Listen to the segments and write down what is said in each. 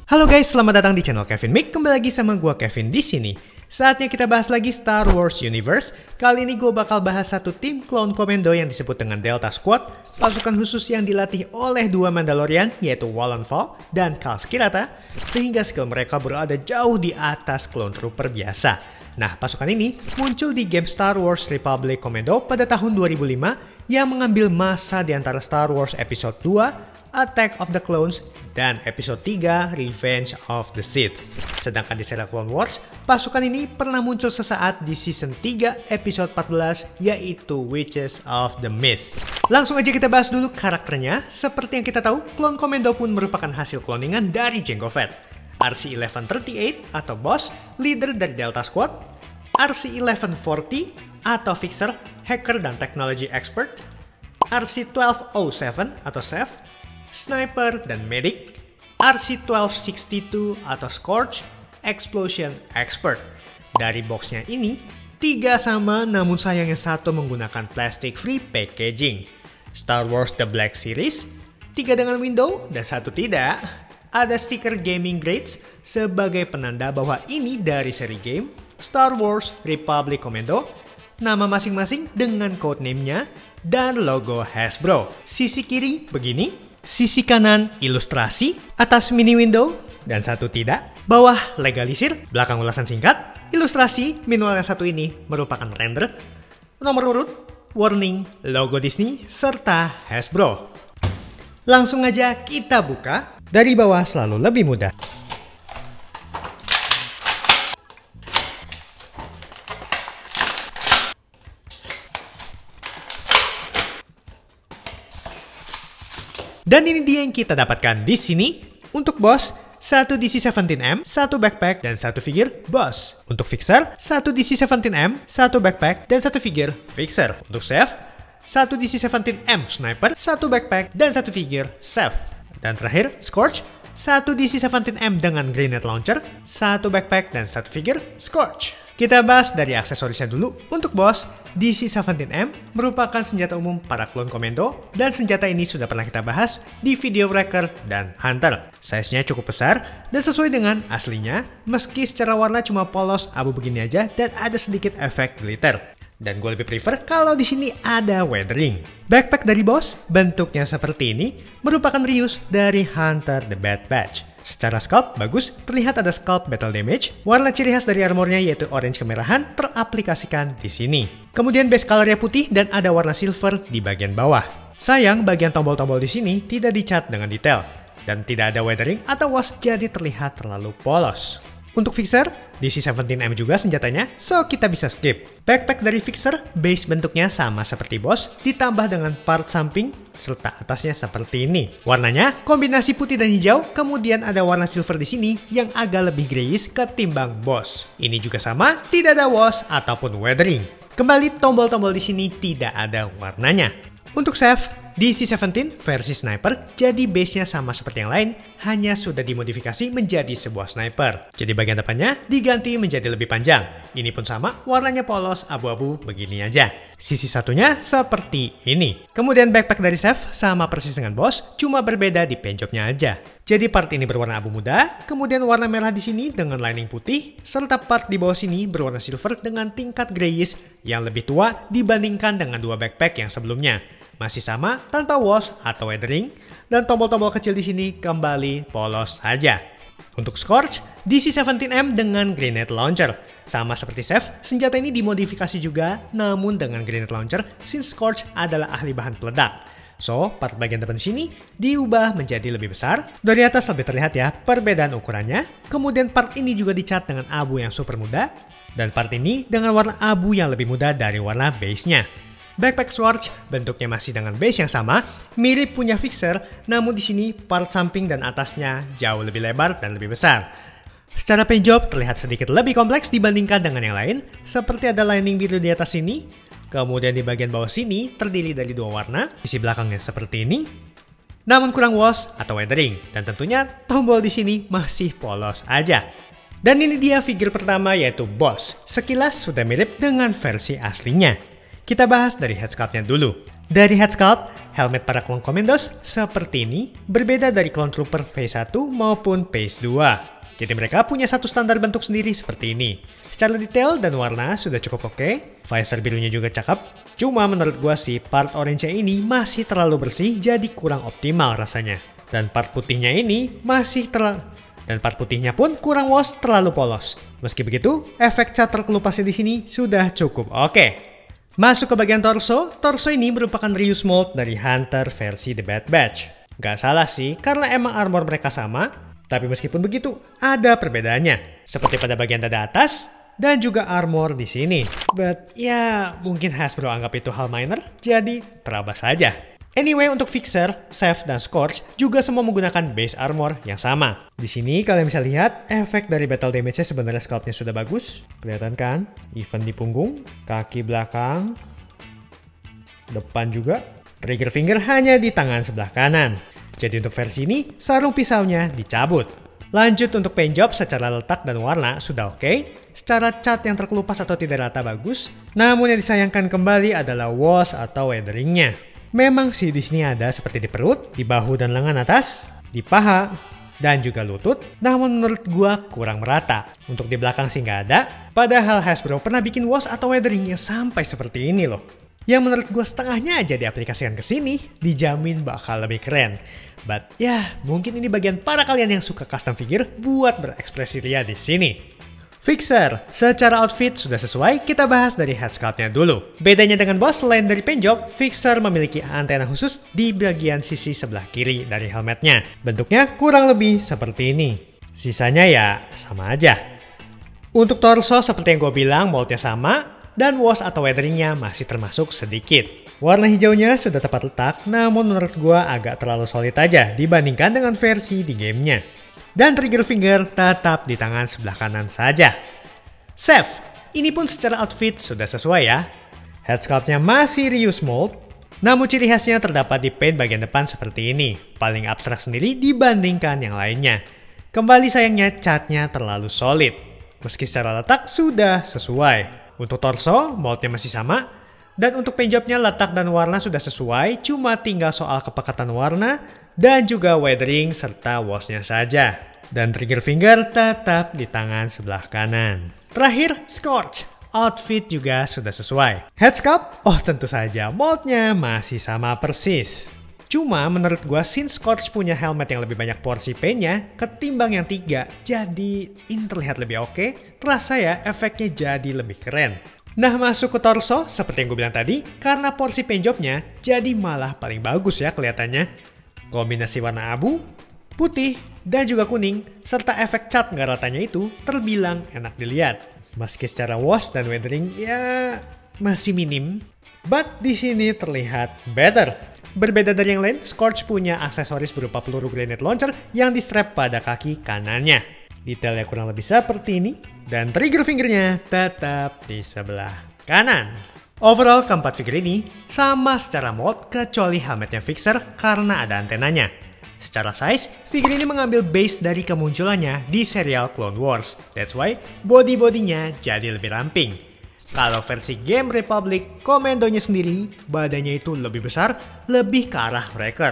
Halo guys, selamat datang di channel Kevin Mick. Kembali lagi sama gua Kevin di sini. Saatnya kita bahas lagi Star Wars Universe. Kali ini gue bakal bahas satu tim Clone Commando yang disebut dengan Delta Squad, pasukan khusus yang dilatih oleh dua Mandalorian yaitu Wallen Fall dan Kal Skirata, sehingga skill mereka berada jauh di atas Clone Trooper biasa. Nah, pasukan ini muncul di game Star Wars Republic Commando pada tahun 2005 yang mengambil masa di antara Star Wars Episode 2, Attack of the Clones, dan Episode 3, Revenge of the Sith. Sedangkan di serial Clone Wars, pasukan ini pernah muncul sesaat di Season 3, Episode 14, yaitu Witches of the Mist. Langsung aja kita bahas dulu karakternya. Seperti yang kita tahu, Clone Commando pun merupakan hasil cloningan dari Jango Fett. RC-1138 atau Boss, leader dari Delta Squad, RC-1140 atau Fixer, hacker dan technology expert, RC-1207 atau Chef, Sniper dan Medic, RC-1262 atau Scorch, Explosion Expert. Dari boxnya ini, 3 sama namun sayangnya satu menggunakan plastic free packaging. Star Wars The Black Series, 3 dengan window dan 1 tidak. Ada stiker gaming grades sebagai penanda bahwa ini dari seri game Star Wars Republic Commando, nama masing-masing dengan codename-nya, dan logo Hasbro. Sisi kiri begini, sisi kanan ilustrasi, atas mini window, dan 1 tidak. Bawah legalisir, belakang ulasan singkat. Ilustrasi minimal yang 1 ini merupakan render. Nomor urut, warning, logo Disney, serta Hasbro. Langsung aja kita buka. Dari bawah selalu lebih mudah. Dan ini dia yang kita dapatkan di sini. Untuk Boss, 1 DC-17M, 1 backpack, dan 1 figure Boss. Untuk Fixer, 1 DC-17M, 1 backpack, dan 1 figure Fixer. Untuk Chef, 1 DC-17M Sniper, 1 backpack, dan 1 figure Chef. Dan terakhir, Scorch, 1 DC-17M dengan grenade launcher, 1 backpack, dan 1 figure Scorch. Kita bahas dari aksesorisnya dulu. Untuk Boss, DC-17M merupakan senjata umum para Clone Commando, dan senjata ini sudah pernah kita bahas di video Wrecker dan Hunter. Size-nya cukup besar dan sesuai dengan aslinya, meski secara warna cuma polos abu begini aja dan ada sedikit efek glitter. Dan gue lebih prefer kalau di sini ada weathering. Backpack dari Boss bentuknya seperti ini, merupakan reuse dari Hunter the Bad Batch. Secara sculpt bagus, terlihat ada sculpt battle damage. Warna ciri khas dari armornya yaitu orange kemerahan teraplikasikan di sini. Kemudian base colornya putih dan ada warna silver di bagian bawah. Sayang bagian tombol-tombol di sini tidak dicat dengan detail dan tidak ada weathering atau wash jadi terlihat terlalu polos. Untuk Fixer, DC-17M juga senjatanya, so kita bisa skip. Backpack dari Fixer, base bentuknya sama seperti Boss, ditambah dengan part samping, serta atasnya seperti ini. Warnanya kombinasi putih dan hijau, kemudian ada warna silver di sini yang agak lebih grayish ketimbang Boss. Ini juga sama, tidak ada wash ataupun weathering. Kembali tombol-tombol di sini tidak ada warnanya. Untuk Chef, DC-17 versi sniper, jadi base-nya sama seperti yang lain, hanya sudah dimodifikasi menjadi sebuah sniper. Jadi bagian depannya diganti menjadi lebih panjang. Ini pun sama, warnanya polos abu-abu begini aja. Sisi satunya seperti ini. Kemudian backpack dari Chef sama persis dengan Boss, cuma berbeda di paint job-nya aja. Jadi part ini berwarna abu muda, kemudian warna merah di sini dengan lining putih, serta part di bawah sini berwarna silver dengan tingkat grayish yang lebih tua dibandingkan dengan 2 backpack yang sebelumnya. Masih sama tanpa wash atau weathering, dan tombol-tombol kecil di sini kembali polos saja. Untuk Scorch, DC-17M dengan grenade launcher. Sama seperti Chef, senjata ini dimodifikasi juga namun dengan grenade launcher since Scorch adalah ahli bahan peledak. So, part bagian depan sini diubah menjadi lebih besar. Dari atas lebih terlihat ya perbedaan ukurannya. Kemudian part ini juga dicat dengan abu yang super muda, dan part ini dengan warna abu yang lebih muda dari warna base-nya. Backpack Scorch bentuknya masih dengan base yang sama, mirip punya Fixer, namun di sini part samping dan atasnya jauh lebih lebar dan lebih besar. Secara paint job terlihat sedikit lebih kompleks dibandingkan dengan yang lain, seperti ada lining biru di atas sini, kemudian di bagian bawah sini terdiri dari 2 warna, sisi belakangnya seperti ini, namun kurang wash atau weathering, dan tentunya tombol di sini masih polos aja. Dan ini dia figure pertama yaitu Boss, sekilas sudah mirip dengan versi aslinya. Kita bahas dari head sculpt-nya dulu. Dari head sculpt, helmet para klon Commandos seperti ini berbeda dari klon Trooper Phase 1 maupun Phase 2. Jadi mereka punya satu standar bentuk sendiri seperti ini. Secara detail dan warna sudah cukup oke. Visor birunya juga cakep. Cuma menurut gua sih part orange ini masih terlalu bersih jadi kurang optimal rasanya. Dan part putihnya pun kurang wash, terlalu polos. Meski begitu, efek cat terkelupasnya di sini sudah cukup oke. Masuk ke bagian torso. Torso ini merupakan reuse mold dari Hunter versi The Bad Batch. Gak salah sih, karena emang armor mereka sama. Tapi meskipun begitu, ada perbedaannya. Seperti pada bagian dada atas, dan juga armor di sini. But ya, mungkin Hasbro anggap itu hal minor, jadi terabas saja. Anyway, untuk Fixer, Seth, dan Scorch juga semua menggunakan base armor yang sama. Di sini kalian bisa lihat efek dari battle damage-nya sebenarnya sculpt-nya sudah bagus. Kelihatan kan? Even di punggung, kaki belakang, depan juga. Trigger finger hanya di tangan sebelah kanan. Jadi untuk versi ini, sarung pisaunya dicabut. Lanjut untuk paint job secara letak dan warna sudah oke. Secara cat yang terkelupas atau tidak rata bagus. Namun yang disayangkan kembali adalah wash atau weatheringnya. Memang sih di sini ada seperti di perut, di bahu dan lengan atas, di paha, dan juga lutut. Namun menurut gua kurang merata. Untuk di belakang sih nggak ada. Padahal Hasbro pernah bikin wash atau weatheringnya sampai seperti ini loh. Yang menurut gue setengahnya aja diaplikasikan ke sini, dijamin bakal lebih keren. But ya, mungkin ini bagian para kalian yang suka custom figure buat berekspresi ria di sini. Fixer, secara outfit sudah sesuai, kita bahas dari head sculpt-nya dulu. Bedanya dengan boss, selain dari paint job, Fixer memiliki antena khusus di bagian sisi sebelah kiri dari helmetnya. Bentuknya kurang lebih seperti ini. Sisanya ya sama aja. Untuk torso, seperti yang gue bilang, moldnya sama, dan wash atau weatheringnya masih termasuk sedikit. Warna hijaunya sudah tepat letak, namun menurut gua agak terlalu solid aja dibandingkan dengan versi di gamenya. Dan trigger finger tetap di tangan sebelah kanan saja. Seth, ini pun secara outfit sudah sesuai ya. Head sculpt-nya masih reuse mold, namun ciri khasnya terdapat di paint bagian depan seperti ini. Paling abstrak sendiri dibandingkan yang lainnya. Kembali sayangnya catnya terlalu solid, meski secara letak sudah sesuai. Untuk torso, moldnya masih sama. Dan untuk paint jobnya, letak dan warna sudah sesuai. Cuma tinggal soal kepekatan warna dan juga weathering serta washnya saja. Dan trigger finger tetap di tangan sebelah kanan. Terakhir, Scorch. Outfit juga sudah sesuai. Head sculpt? Oh tentu saja, moldnya masih sama persis. Cuma menurut gua since Scorch punya helmet yang lebih banyak porsi paintnya ketimbang yang 3, jadi ini terlihat lebih oke, terasa ya efeknya jadi lebih keren. Nah masuk ke torso, seperti yang gue bilang tadi, karena porsi paint jobnya jadi malah paling bagus ya kelihatannya. Kombinasi warna abu, putih, dan juga kuning, serta efek cat nggak ratanya itu terbilang enak dilihat. Meski secara wash dan weathering ya masih minim, but di sini terlihat better. Berbeda dari yang lain, Scorch punya aksesoris berupa peluru grenade launcher yang di-strap pada kaki kanannya. Detailnya kurang lebih seperti ini, dan trigger fingernya tetap di sebelah kanan. Overall, keempat figure ini sama secara mold kecuali helmetnya Fixer karena ada antenanya. Secara size, figure ini mengambil base dari kemunculannya di serial Clone Wars. That's why body-bodinya jadi lebih ramping. Kalau versi Game Republic, komandonya sendiri, badannya itu lebih besar, lebih ke arah Wrecker.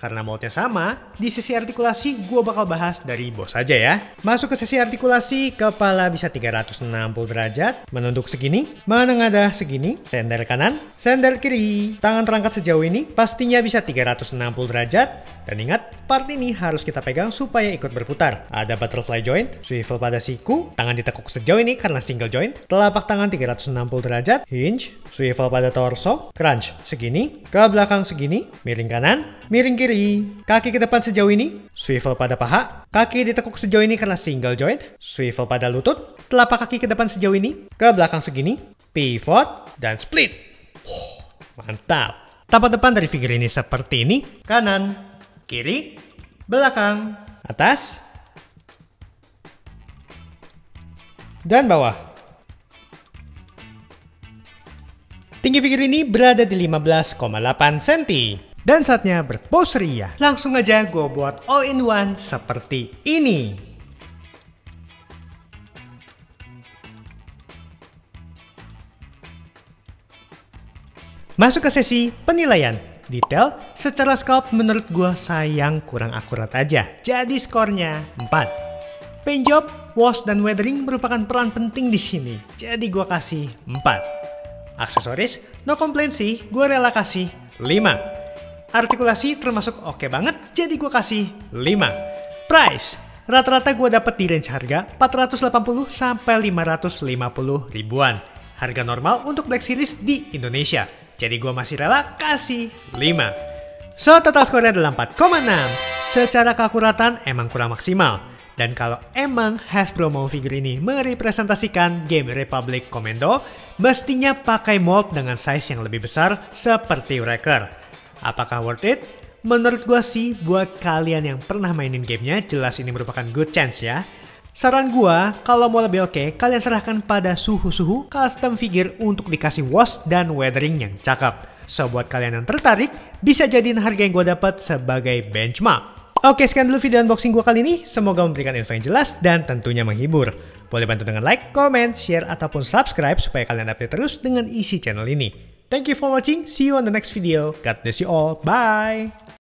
Karena moldnya sama, di sesi artikulasi gue bakal bahas dari boss aja ya. Masuk ke sesi artikulasi, kepala bisa 360 derajat, menunduk segini, menengadah segini, sender kanan, sender kiri. Tangan terangkat sejauh ini pastinya bisa 360 derajat. Dan ingat, part ini harus kita pegang supaya ikut berputar. Ada butterfly joint, swivel pada siku, tangan ditekuk sejauh ini karena single joint, telapak tangan 360 derajat, hinge, swivel pada torso, crunch segini, ke belakang segini, miring kanan, miring kiri, kaki ke depan sejauh ini, swivel pada paha, kaki ditekuk sejauh ini karena single joint, swivel pada lutut, telapak kaki ke depan sejauh ini, ke belakang segini, pivot, dan split. Mantap. Tapak depan dari figure ini seperti ini, kanan, kiri, belakang, atas, dan bawah. Tinggi figure ini berada di 15,8 cm. Dan saatnya berpose ria. Langsung aja gue buat all-in-one seperti ini. Masuk ke sesi penilaian. Detail, secara sculpt menurut gue sayang kurang akurat aja. Jadi skornya 4. Paint job, wash, dan weathering merupakan peran penting di sini. Jadi gue kasih 4. Aksesoris, no complaint sih, gue rela kasih 5. Artikulasi termasuk oke banget, jadi gue kasih 5. Price, rata-rata gue dapet di range harga 480 sampai 550 ribuan. Harga normal untuk Black Series di Indonesia. Jadi gue masih rela kasih 5. So, total skornya adalah 4,6. Secara keakuratan emang kurang maksimal. Dan kalau emang Hasbro mau figur ini merepresentasikan game Republic Commando, mestinya pakai mold dengan size yang lebih besar seperti Wrecker. Apakah worth it? Menurut gue sih, buat kalian yang pernah mainin gamenya, jelas ini merupakan good chance ya. Saran gua, kalau mau lebih oke, kalian serahkan pada suhu-suhu custom figure untuk dikasih wash dan weathering yang cakep. So, buat kalian yang tertarik, bisa jadiin harga yang gua dapat sebagai benchmark. Oke, sekian dulu video unboxing gua kali ini. Semoga memberikan info yang jelas dan tentunya menghibur. Boleh bantu dengan like, comment, share, ataupun subscribe supaya kalian update terus dengan isi channel ini. Thank you for watching. See you on the next video. God bless you all. Bye!